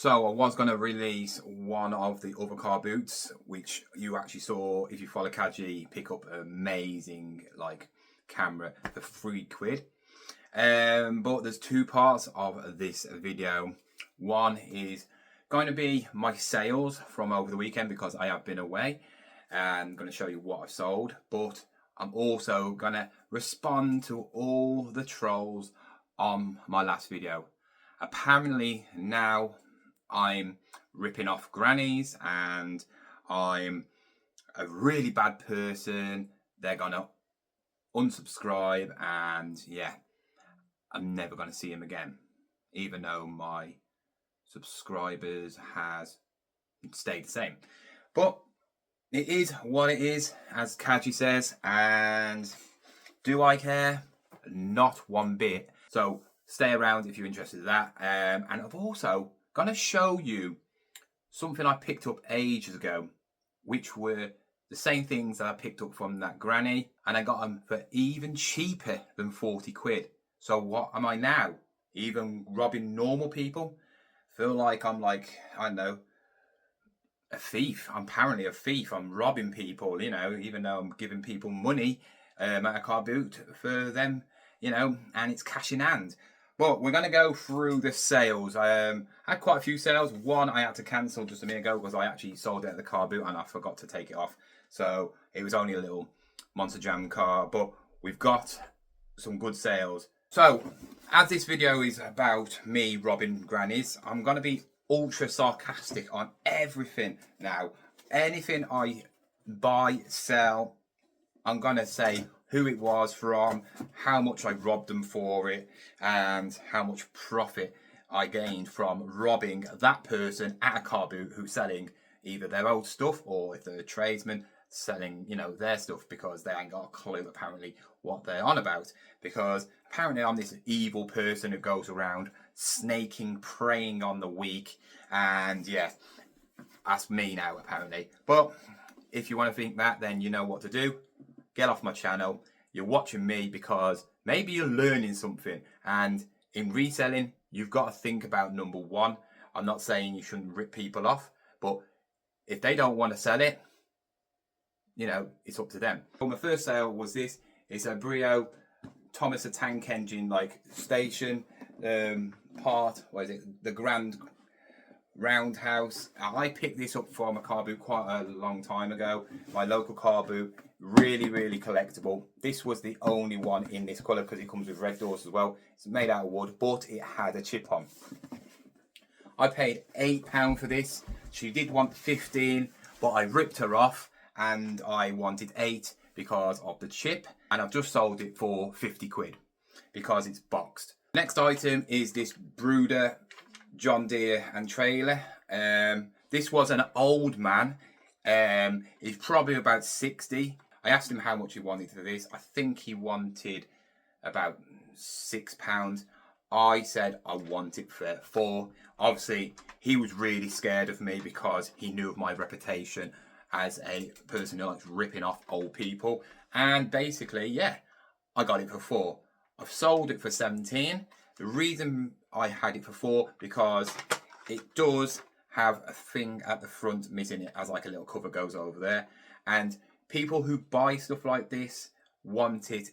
So I was going to release one of the other car boots, which you actually saw if you follow Kaji pick up an amazing camera for £3. But there's two parts of this video. One is going to be my sales from over the weekend because I have been away, and I'm going to show you what I've sold. But I'm also going to respond to all the trolls on my last video. Apparently now I'm ripping off grannies and I'm a really bad person. They're gonna unsubscribe, and yeah, I'm never gonna see him again, even though my subscribers has stayed the same. But it is what it is, as Kaji says, and do I care? Not one bit. So stay around if you're interested in that. And I've also going to show you something I picked up ages ago, which were the same things that I picked up from that granny, and I got them for even cheaper than £40. So what am I now? Even robbing normal people? Feel like I'm I don't know, a thief. I'm apparently a thief. I'm robbing people, even though I'm giving people money at a car boot for them, and it's cash in hand. But we're going to go through the sales. I had quite a few sales. One I had to cancel just a minute ago because I actually sold it at the car boot and I forgot to take it off. So it was only a little Monster Jam car, but we've got some good sales. So as this video is about me robbing grannies, I'm going to be ultra sarcastic on everything now. Anything I buy, sell, I'm going to say who it was from, how much I robbed them for it, and how much profit I gained from robbing that person at a car boot who's selling either their old stuff, or if they're a tradesman, selling their stuff, because they ain't got a clue apparently what they're on about. Because apparently I'm this evil person who goes around snaking, preying on the weak, and yeah, that's me now apparently. But if you want to think that, then you know what to do. Get off my channel. You're watching me because maybe you're learning something. And in reselling, you've got to think about number one. I'm not saying you shouldn't rip people off, but if they don't want to sell it, it's up to them. Well, my first sale was this. It's a Brio Thomas the Tank Engine station part. What is it? The Grand Roundhouse. I picked this up from a car boot quite a long time ago. My local car boot. Really collectible. This was the only one in this colour because it comes with red doors as well. It's made out of wood, but it had a chip on. I paid £8 for this. She did want 15, but I ripped her off and I wanted 8 because of the chip, and I've just sold it for £50 because it's boxed. Next item is this Brooder John Deere and trailer. This was an old man. He's probably about 60. I asked him how much he wanted for this. I think he wanted about £6. I said I want it for 4. Obviously, he was really scared of me because he knew of my reputation as a person who likes ripping off old people. And basically, yeah, I got it for 4. I've sold it for 17. The reason I had it for 4 because it does have a thing at the front missing it, as a little cover goes over there, and people who buy stuff like this want it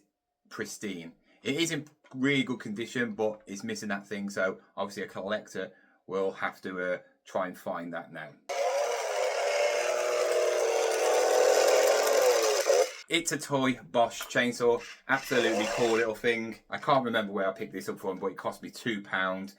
pristine. It is in really good condition, but it's missing that thing, so obviously a collector will have to try and find that now. It's a toy Bosch chainsaw, absolutely cool little thing. I can't remember where I picked this up from, but it cost me £2,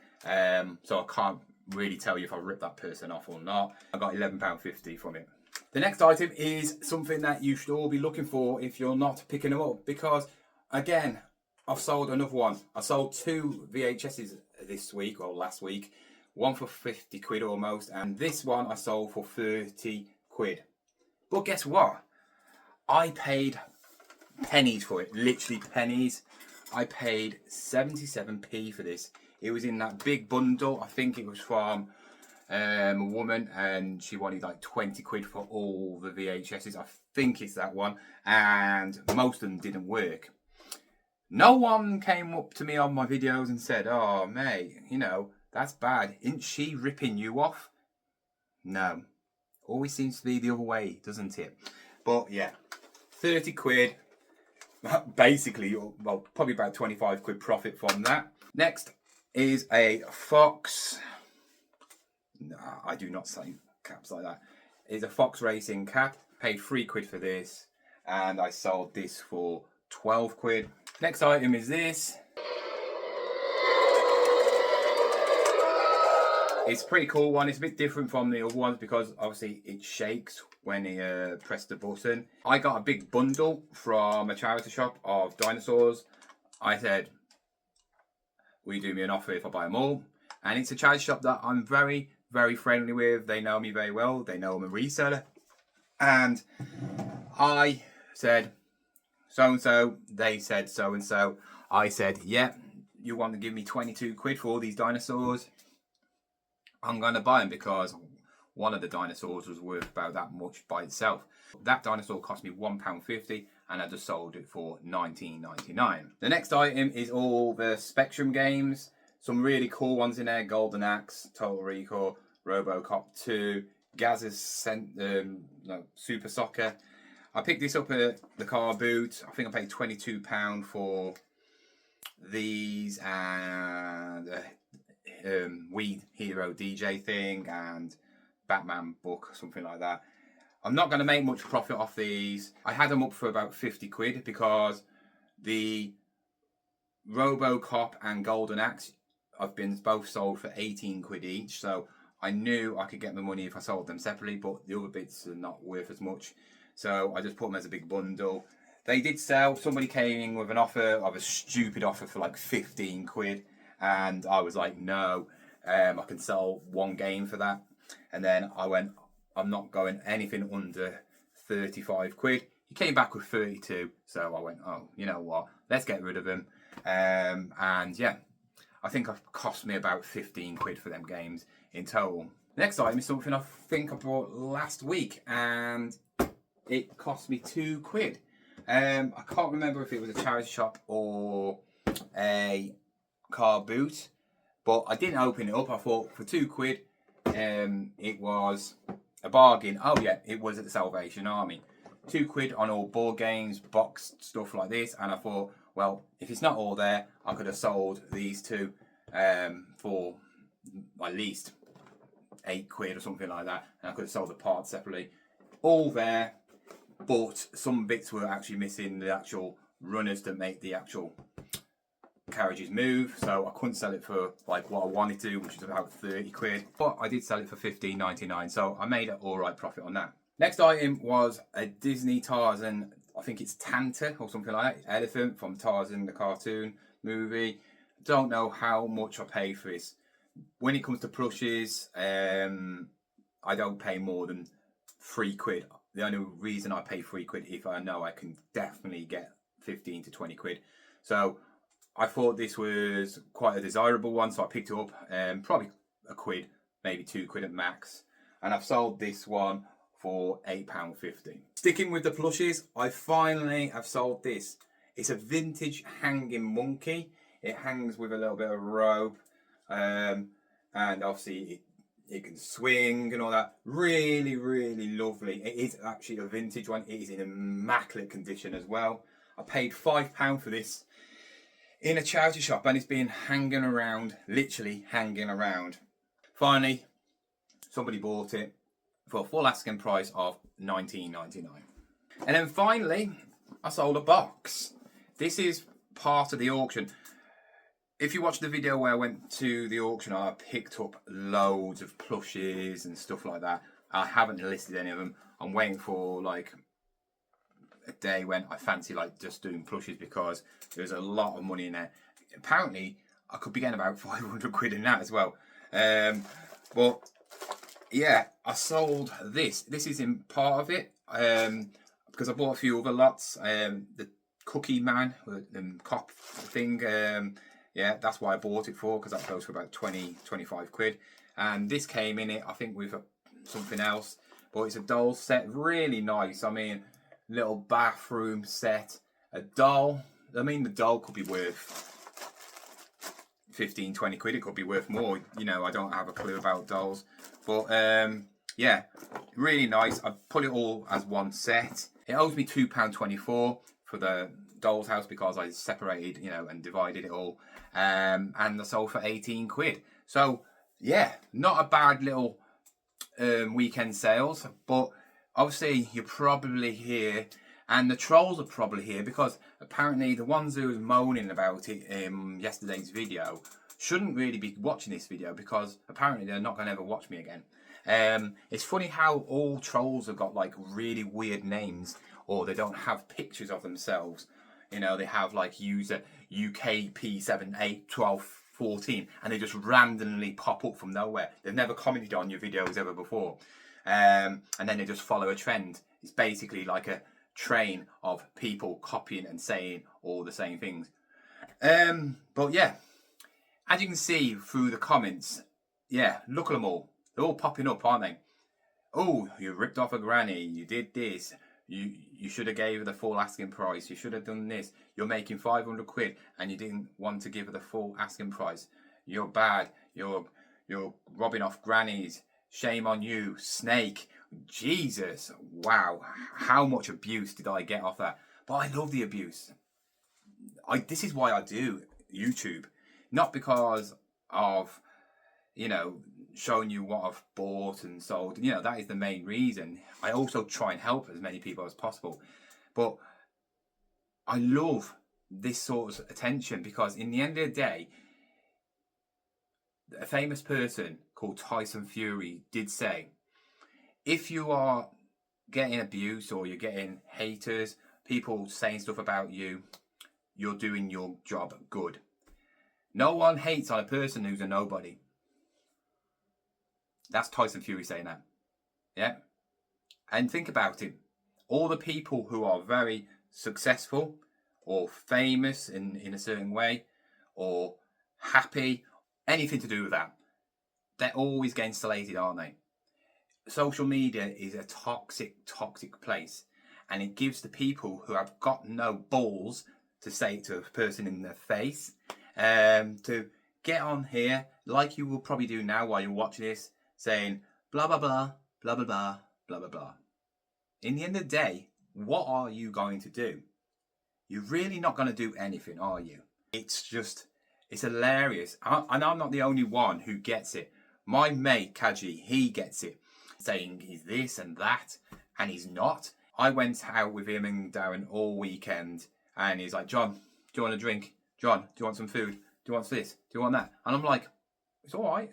so I can't really tell you if I ripped that person off or not. I got £11.50 from it. The next item is something that you should all be looking for if you're not picking them up, because again, I've sold another one. I sold 2 VHSs this week, or last week, one for £50 almost, and this one I sold for £30. But guess what? I paid pennies for it, literally pennies. I paid 77p for this. It was in that big bundle. I think it was from a woman, and she wanted £20 for all the VHSs. I think it's that one, and most of them didn't work. No one came up to me on my videos and said, "Oh mate, That's bad. Isn't she ripping you off? No. Always seems to be the other way, doesn't it? But yeah, 30 quid. Basically, well, probably about 25 quid profit from that. Next is a Fox. No, I do not say caps like that. It's a Fox Racing cap. Paid 3 quid for this. And I sold this for 12 quid. Next item is this. It's a pretty cool one. It's a bit different from the other ones because obviously it shakes when you press the button. I got a big bundle from a charity shop of dinosaurs. I said, will you do me an offer if I buy them all? And it's a charity shop that I'm very, very friendly with. They know me very well. They know I'm a reseller. And I said, so-and-so. They said so-and-so. I said, yeah, you want to give me 22 quid for all these dinosaurs? I'm going to buy them because one of the dinosaurs was worth about that much by itself. That dinosaur cost me £1.50 and I just sold it for $19.99. The next item is all the Spectrum games. Some really cool ones in there. Golden Axe, Total Recall, Robocop 2, Gaz's Super Soccer. I picked this up at the car boot. I think I paid £22 for these and Weed Hero DJ thing and Batman book, something like that. I'm not going to make much profit off these. I had them up for about 50 quid because the Robocop and Golden Axe have been both sold for 18 quid each, so I knew I could get my money if I sold them separately, but the other bits are not worth as much, so I just put them as a big bundle. They did sell. Somebody came in with an offer of a stupid offer for like 15 quid. And I was like, no, I can sell one game for that. And then I went, I'm not going anything under 35 quid. He came back with 32. So I went, oh, you know what? Let's get rid of him. And yeah, I think it cost me about 15 quid for them games in total. Next item is something I think I bought last week. And it cost me 2 quid. I can't remember if it was a charity shop or a car boot, but I didn't open it up. I thought for 2 quid it was a bargain. Oh yeah, it was at the Salvation Army. 2 quid on all board games, boxed stuff like this, and I thought, well, if it's not all there, I could have sold these two for at least 8 quid or something like that, and I could have sold the parts separately. All there, but some bits were actually missing the actual runners to make the actual carriages move, so I couldn't sell it for like what I wanted to, which is about 30 quid, but I did sell it for $15.99, so I made an alright profit on that. Next item was a Disney Tarzan, I think it's Tanta or something like that, elephant from Tarzan the cartoon movie. Don't know how much I paid for this. When it comes to plushes, I don't pay more than 3 quid. The only reason I pay 3 quid if I know I can definitely get 15 to 20 quid. So I thought this was quite a desirable one, so I picked it up, probably a quid, maybe 2 quid at max. And I've sold this one for £8.50. Sticking with the plushes, I finally have sold this. It's a vintage hanging monkey. It hangs with a little bit of rope, and obviously it can swing and all that. Really, really lovely. It is actually a vintage one. It is in immaculate condition as well. I paid £5 for this in a charity shop, and it's been hanging around, literally hanging around. Finally, somebody bought it for a full asking price of $19.99. And then finally, I sold a box. This is part of the auction. If you watched the video where I went to the auction, I picked up loads of plushes and stuff like that. I haven't listed any of them. I'm waiting for like a day when I fancy like just doing plushes, because there's a lot of money in there. Apparently I could be getting about 500 quid in that as well. But yeah, I sold this. This is in part of it, because I bought a few other lots. The Cookie Man, the cop thing, yeah, that's why I bought it for, because that goes for about 20-25 quid. And this came in it, I think, with something else. But it's a doll set, really nice. I mean, little bathroom set, a doll. I mean, the doll could be worth 15, 20 quid. It could be worth more. You know, I don't have a clue about dolls. But yeah, really nice. I put it all as one set. It owes me £2.24 for the doll's house because I separated, you know, and divided it all. And I sold for 18 quid. So yeah, not a bad little weekend sales. But obviously you're probably here, and the trolls are probably here, because apparently the ones who was moaning about it in yesterday's video shouldn't really be watching this video, because apparently they're not going to ever watch me again. It's funny how all trolls have got like really weird names, or they don't have pictures of themselves. You know, they have like user UKP781214, and they just randomly pop up from nowhere. They've never commented on your videos ever before. And then they just follow a trend. It's basically like a train of people copying and saying all the same things. But yeah, as you can see through the comments, yeah, look at them all. They're all popping up, aren't they? Oh, you ripped off a granny. You did this. You should have gave her the full asking price. You should have done this. You're making 500 quid and you didn't want to give her the full asking price. You're bad. You're robbing off grannies. Shame on you, snake. Jesus, wow. How much abuse did I get off that? But I love the abuse. This is why I do YouTube. Not because of, you know, showing you what I've bought and sold. You know, that is the main reason. I also try and help as many people as possible. But I love this sort of attention, because in the end of the day, a famous person called Tyson Fury did say, if you are getting abuse or you're getting haters, people saying stuff about you, you're doing your job good. No one hates on a person who's a nobody. That's Tyson Fury saying that. Yeah? And think about it. All the people who are very successful or famous in a certain way, or happy, anything to do with that, they're always getting slated, aren't they? Social media is a toxic place. And it gives the people who have got no balls to say it to a person in their face, to get on here, like you will probably do now while you're watching this, saying blah blah blah blah blah blah blah blah blah. In the end of the day, what are you going to do? You're really not going to do anything, are you? It's hilarious. And I'm not the only one who gets it. My mate Kaji, he gets it, saying he's this and that, and he's not. I went out with him and Darren all weekend, and he's like, John, do you want a drink? John, do you want some food? Do you want this? Do you want that? And I'm like, it's all right,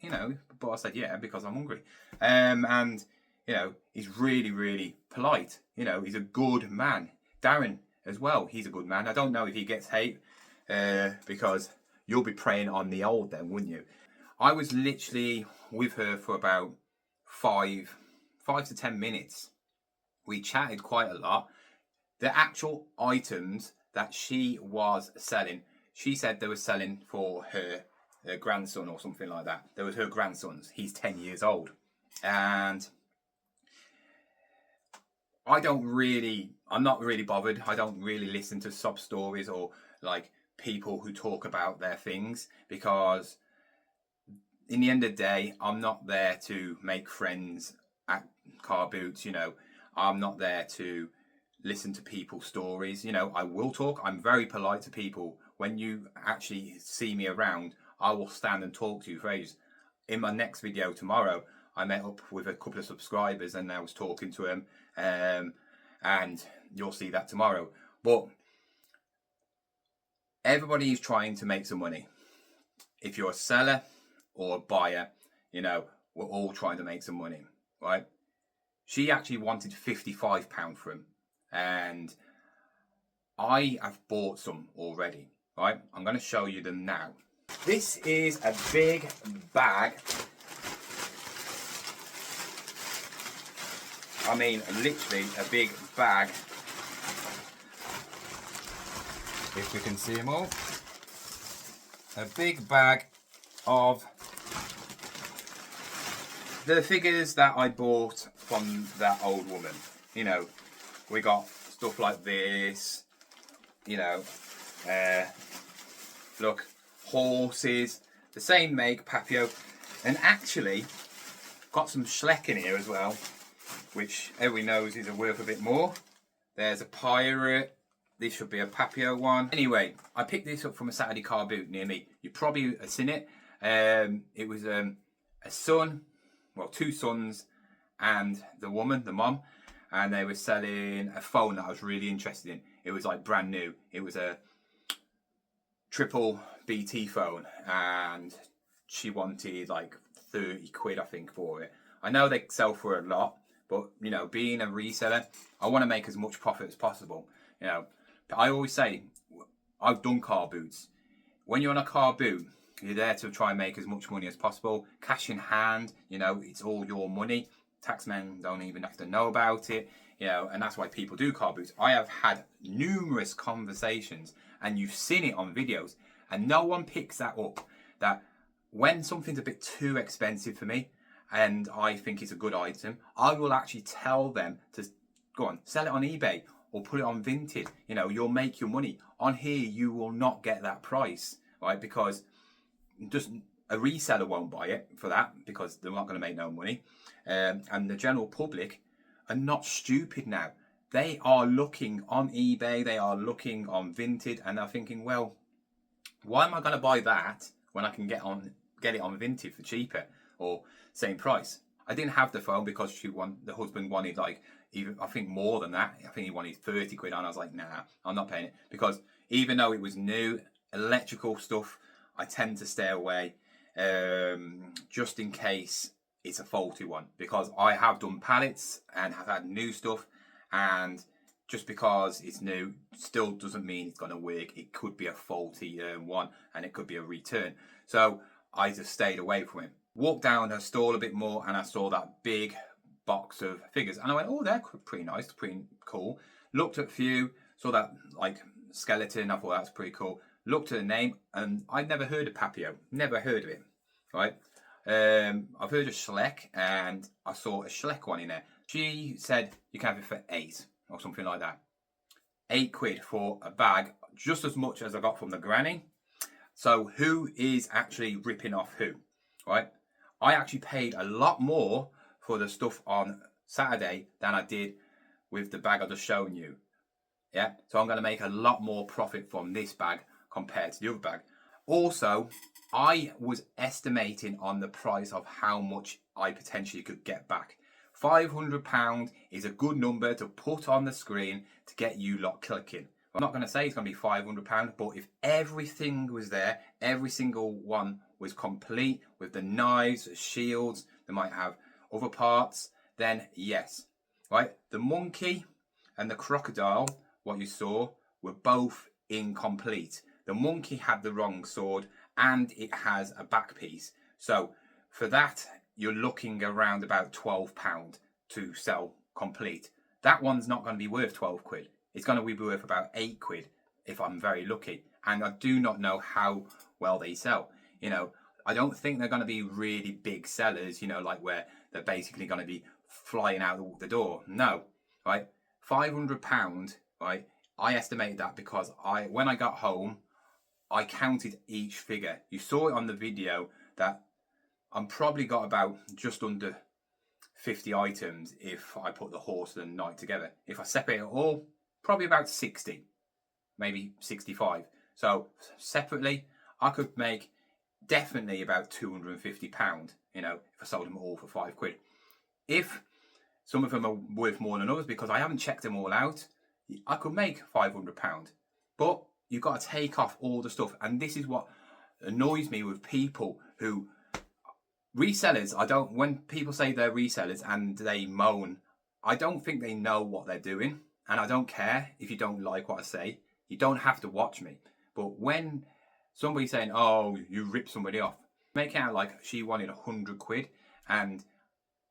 you know. But I said, yeah, because I'm hungry. And, you know, he's really, really polite. You know, he's a good man. Darren as well, he's a good man. I don't know if he gets hate, because you'll be preying on the old then, wouldn't you? I was literally with her for about 5 to 10 minutes. We chatted quite a lot. The actual items that she was selling, she said they were selling for her grandson or something like that. There was her grandson's. He's 10 years old. And I'm not really bothered. I don't really listen to sob stories or like people who talk about their things, because in the end of the day, I'm not there to make friends at car boots, you know. I'm not there to listen to people's stories. You know, I will talk. I'm very polite to people. When you actually see me around, I will stand and talk to you for ages. In my next video tomorrow, I met up with a couple of subscribers and I was talking to them. And you'll see that tomorrow. But everybody is trying to make some money. If you're a seller or a buyer, you know, we're all trying to make some money, right? She actually wanted £55 for him, and I have bought some already, right? I'm going to show you them now. This is a big bag. I mean, literally a big bag. If we can see them all. A big bag of the figures that I bought from that old woman. You know, we got stuff like this, you know, look, horses, the same make, Papio, and actually got some Schleck in here as well, which everyone knows is worth a bit more. There's a pirate. This should be a Papio one. Anyway, I picked this up from a Saturday car boot near me. You probably have seen it. It was a son, well, two sons, and the woman, the mom, and they were selling a phone that I was really interested in. It was like brand new. It was a triple BT phone, and she wanted like 30 quid, I think, for it. I know they sell for a lot, but you know, being a reseller, I want to make as much profit as possible. You know, I always say, I've done car boots. When you're on a car boot, you're there to try and make as much money as possible. Cash in hand, you know, it's all your money. Taxmen don't even have to know about it, you know, and that's why people do car boots. I have had numerous conversations, and you've seen it on videos, and no one picks that up, that when something's a bit too expensive for me and I think it's a good item, I will actually tell them to go on, sell it on eBay or put it on Vinted. You know, you'll make your money. On here, you will not get that price, right? Because just a reseller won't buy it for that, because they're not going to make no money. And the general public are not stupid now. They are looking on eBay, they are looking on Vinted, and they're thinking, well, why am I going to buy that when I can get it on Vinted for cheaper or same price? I didn't have the phone because the husband wanted like, even I think more than that. I think he wanted 30 quid, and I was like, nah, I'm not paying it, because even though it was new, electrical stuff, I tend to stay away, just in case it's a faulty one, because I have done pallets and have had new stuff, and just because it's new still doesn't mean it's going to work. It could be a faulty one, and it could be a return. So I just stayed away from it. Walked down her stall a bit more, and I saw that big box of figures, and I went, oh, they're pretty nice, pretty cool. Looked at a few, saw that like skeleton, I thought that's pretty cool. Looked at the name, and I'd never heard of Papio, never heard of it, right? I've heard of Schleck, and I saw a Schleck one in there. She said you can have it for 8 or something like that. 8 quid for a bag, just as much as I got from the granny. So who is actually ripping off who, right? I actually paid a lot more for the stuff on Saturday than I did with the bag I just shown you. Yeah, so I'm going to make a lot more profit from this bag compared to the other bag. Also, I was estimating on the price of how much I potentially could get back. £500 is a good number to put on the screen to get you lot clicking. I'm not going to say it's going to be £500, but if everything was there, every single one was complete with the knives, the shields, they might have other parts, then yes, right? The monkey and the crocodile, what you saw, were both incomplete. The monkey had the wrong sword, and it has a back piece. So for that, you're looking around about £12 to sell complete. That one's not going to be worth 12 quid. It's going to be worth about 8 quid if I'm very lucky. And I do not know how well they sell. You know, I don't think they're going to be really big sellers, you know, like where they're basically going to be flying out the door. No, right? £500, right? I estimated that because when I got home, I counted each figure. You saw it on the video that I'm probably got about just under 50 items if I put the horse and the knight together. If I separate it all, probably about 60, maybe 65. So separately, I could make definitely about £250, you know, if I sold them all for 5 quid. If some of them are worth more than others, because I haven't checked them all out, I could make £500. But you've got to take off all the stuff. And this is what annoys me with people who... Resellers, when people say they're resellers and they moan, I don't think they know what they're doing. And I don't care if you don't like what I say. You don't have to watch me. But when somebody's saying, oh, you ripped somebody off, make it out like she wanted 100 quid and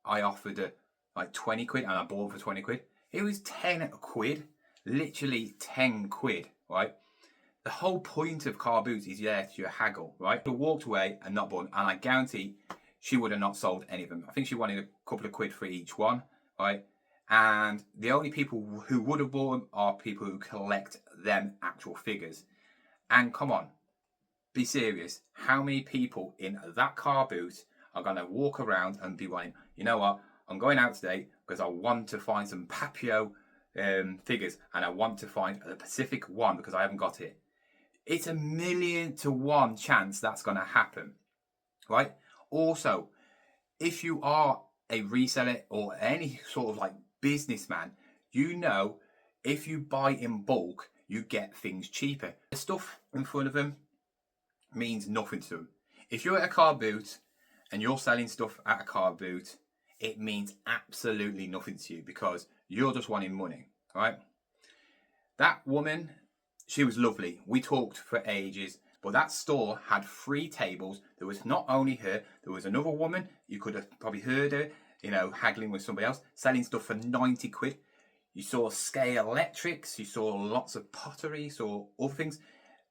I offered her like 20 quid and I bought for 20 quid. It was 10 quid, literally 10 quid, right? The whole point of car boots is there to haggle, right? I walked away and not bought, and I guarantee she would have not sold any of them. I think she wanted a couple of quid for each one, right? And the only people who would have bought them are people who collect them actual figures. And come on, Be serious. How many people in that car boot are going to walk around and be wanting, you know what, I'm going out today because I want to find some Papio figures and I want to find a Pacific one because I haven't got it. It's 1,000,000 to 1 chance that's going to happen, right? Also, if you are a reseller or any sort of like businessman, you know, if you buy in bulk, you get things cheaper. The stuff in front of them means nothing to them. If you're at a car boot and you're selling stuff at a car boot, it means absolutely nothing to you because you're just wanting money, right? That woman, she was lovely. We talked for ages, but that store had 3 tables. There was not only her, there was another woman. You could have probably heard her, you know, haggling with somebody else, selling stuff for 90 quid. You saw scale electrics, you saw lots of pottery, you saw other things.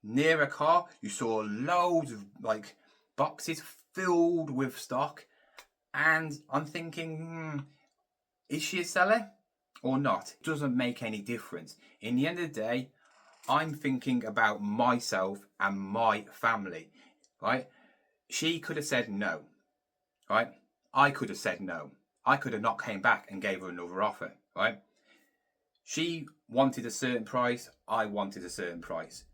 Near a car, you saw loads of like boxes filled with stock. And I'm thinking, is she a seller or not? It doesn't make any difference. In the end of the day, I'm thinking about myself and my family, right? She could have said no, right? I could have said no. I could have not came back and gave her another offer, right? She wanted a certain price. I wanted a certain price.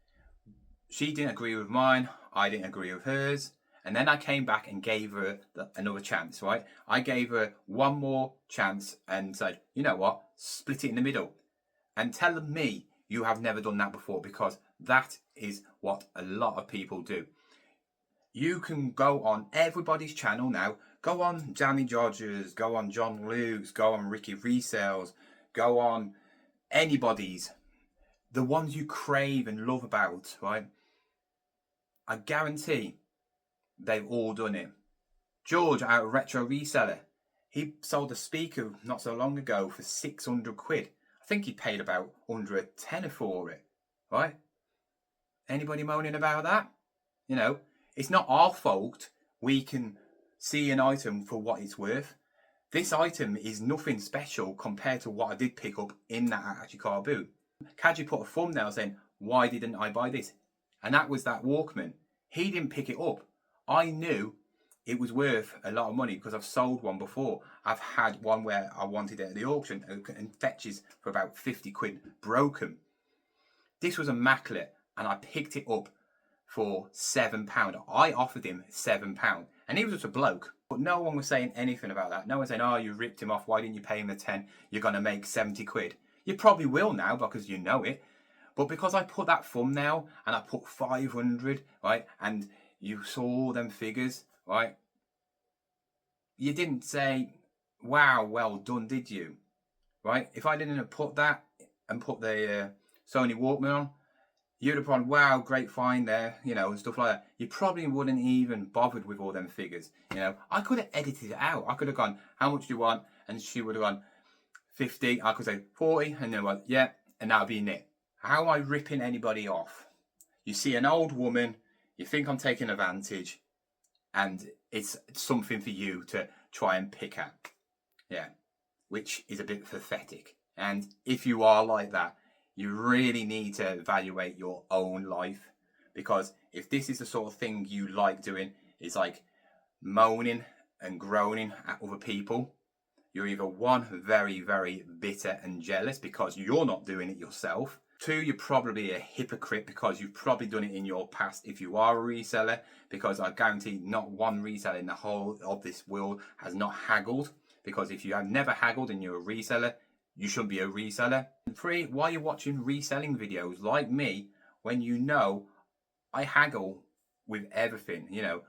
She didn't agree with mine. I didn't agree with hers. And then I came back and gave her another chance, right? I gave her one more chance and said, you know what? Split it in the middle. And tell me you have never done that before, because that is what a lot of people do. You can go on everybody's channel now. Go on Jamie Dodgers, go on John Luke's, go on Ricky Resells, go on anybody's. The ones you crave and love about, right? I guarantee they've all done it. George out of Retro Reseller, he sold a speaker not so long ago for 600 quid. I think he paid about under a tenner for it, right? Anybody moaning about that? You know, it's not our fault we can see an item for what it's worth. This item is nothing special compared to what I did pick up in that actual car boot. Kaji put a thumbnail saying, why didn't I buy this? And that was that Walkman. He didn't pick it up. I knew it was worth a lot of money because I've sold one before. I've had one where I wanted it at the auction and fetches for about 50 quid broken. This was immaculate and I picked it up for £7. I offered him £7 and he was just a bloke. But no one was saying anything about that. No one saying, oh, you ripped him off. Why didn't you pay him the 10? You're going to make 70 quid. You probably will now because you know it. But because I put that thumbnail and I put 500, right, and you saw them figures, right, you didn't say, wow, well done, did you? Right? If I didn't have put that and put the Sony Walkman on, you'd have gone, wow, great find there, you know, and stuff like that. You probably wouldn't even bothered with all them figures, you know. I could have edited it out. I could have gone, how much do you want? And she would have gone, 50. I could say 40, and then like, yeah, and that would be it. How am I ripping anybody off? You see an old woman, you think I'm taking advantage, and it's something for you to try and pick at. Yeah, which is a bit pathetic. And if you are like that, you really need to evaluate your own life, because if this is the sort of thing you like doing, it's like moaning and groaning at other people, you're either one, very, very bitter and jealous because you're not doing it yourself. 2, you're probably a hypocrite because you've probably done it in your past if you are a reseller, because I guarantee not one reseller in the whole of this world has not haggled, because if you have never haggled and you're a reseller, you shouldn't be a reseller. And 3, why are you watching reselling videos like me when you know I haggle with everything, you know,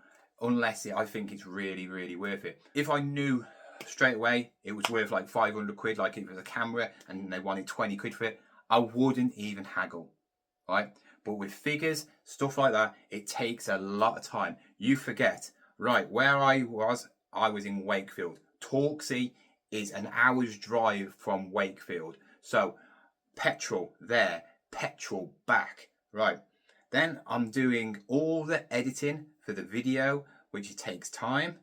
unless I think it's really, really worth it. If I knew straight away it was worth like 500 quid, like if it was a camera and they wanted 20 quid for it, I wouldn't even haggle, right? But with figures, stuff like that, it takes a lot of time. You forget, right, where I was in Wakefield. Torksey is an hour's drive from Wakefield. So petrol there, petrol back, right? Then I'm doing all the editing for the video, which takes time.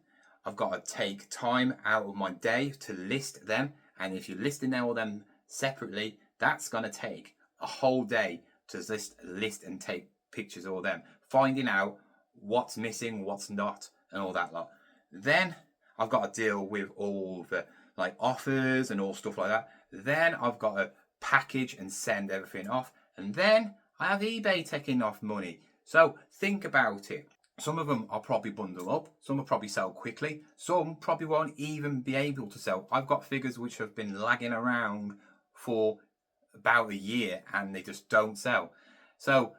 I've got to take time out of my day to list them. And if you're listing all them separately, that's going to take a whole day to list and take pictures of all them. Finding out what's missing, what's not, and all that lot. Then I've got to deal with all the like offers and all stuff like that. Then I've got to package and send everything off, and then I have eBay taking off money. So think about it. Some of them I'll probably bundle up. Some will probably sell quickly. Some probably won't even be able to sell. I've got figures which have been lagging around for about a year and they just don't sell. So,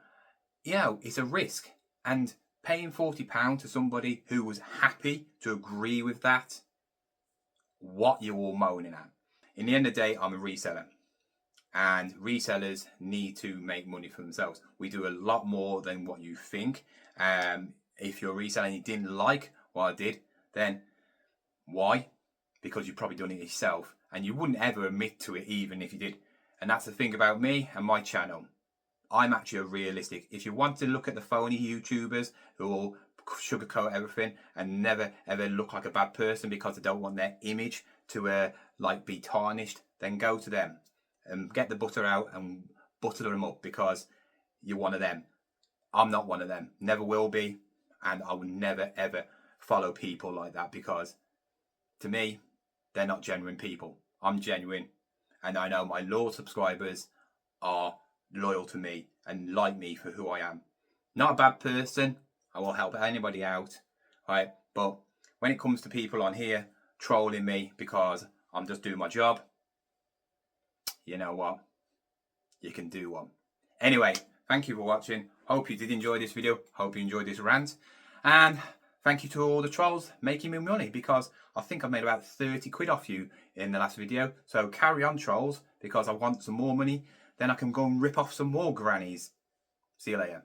it's a risk. And paying £40 to somebody who was happy to agree with that, what you're all moaning at. In the end of the day, I'm a reseller. And resellers need to make money for themselves. We do a lot more than what you think. If you're a reseller and you didn't like what I did, then why? Because you've probably done it yourself. And you wouldn't ever admit to it even if you did. And that's the thing about me and my channel. I'm actually a realistic. If you want to look at the phony YouTubers who will sugarcoat everything and never ever look like a bad person because they don't want their image to be tarnished, then go to them and get the butter out and butter them up because you're one of them. I'm not one of them. Never will be. And I will never ever follow people like that because to me, they're not genuine people. I'm genuine. And I know my loyal subscribers are loyal to me and like me for who I am. Not a bad person. I will help anybody out. Right? But when it comes to people on here trolling me because I'm just doing my job, you know what? You can do one. Anyway, thank you for watching. Hope you did enjoy this video. Hope you enjoyed this rant. And thank you to all the trolls making me money because I think I made about 30 quid off you in the last video. So carry on, trolls, because I want some more money. Then I can go and rip off some more grannies. See you later.